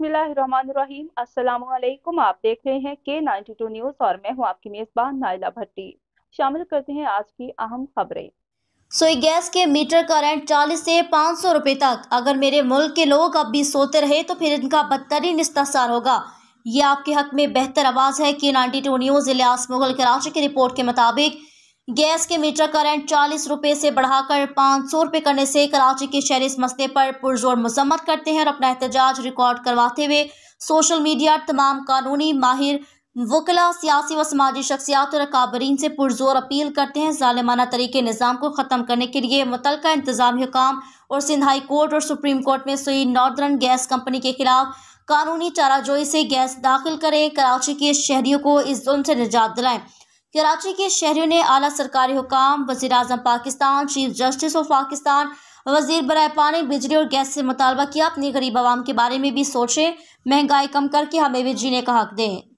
बिस्मिल्लाहिर्रहमानिर्रहीम। अस्सलामुअलैकुम। आप देख रहे हैं K92 न्यूज़ और मैं हूं आपकी मेजबान नाइला भट्टी। शामिल करते हैं आज की अहम खबरें। सोई गैस के मीटर का रेंट 40 से 500 रुपए तक। अगर मेरे मुल्क के लोग अब भी सोते रहे तो फिर इनका बदतरीन इस्तेसार होगा। ये आपके हक में बेहतर आवाज़ है। K92 न्यूज़ इलियास मुगल कराची की रिपोर्ट के मुताबिक गैस के मीटर का रेंट 40 रुपए से बढ़ाकर 500 रुपए करने से कराची के शहरी इस मसले पर पुरजोर मजम्मत करते हैं और अपना एहतजाज रिकॉर्ड करवाते हुए सोशल मीडिया, तमाम कानूनी माहिर, वकला, सियासी व समाजी शख्सियात और अकाबरीन से पुरजोर अपील करते हैं ज़ालिमाना तरीके निज़ाम को ख़त्म करने के लिए मुतल्लिका इंतज़ामी हुकाम और सिंध हाई कोर्ट और सुप्रीम कोर्ट में सोई नॉर्दर्न गैस कंपनी के खिलाफ कानूनी चाराजोई से गैस दाखिल करें। कराची के शहरियों को इस जुल्म से निजात दिलाएं। कराची के शहरियों ने आला सरकारी हुकाम, वज़ीर आज़म Pakistan, chief justice of Pakistan, वज़ीर बराए पानी, बिजली और गैस से मुतालबा किया अपनी गरीब आवाम के बारे में भी सोचें। महंगाई कम करके हमें भी जीने का हक दें।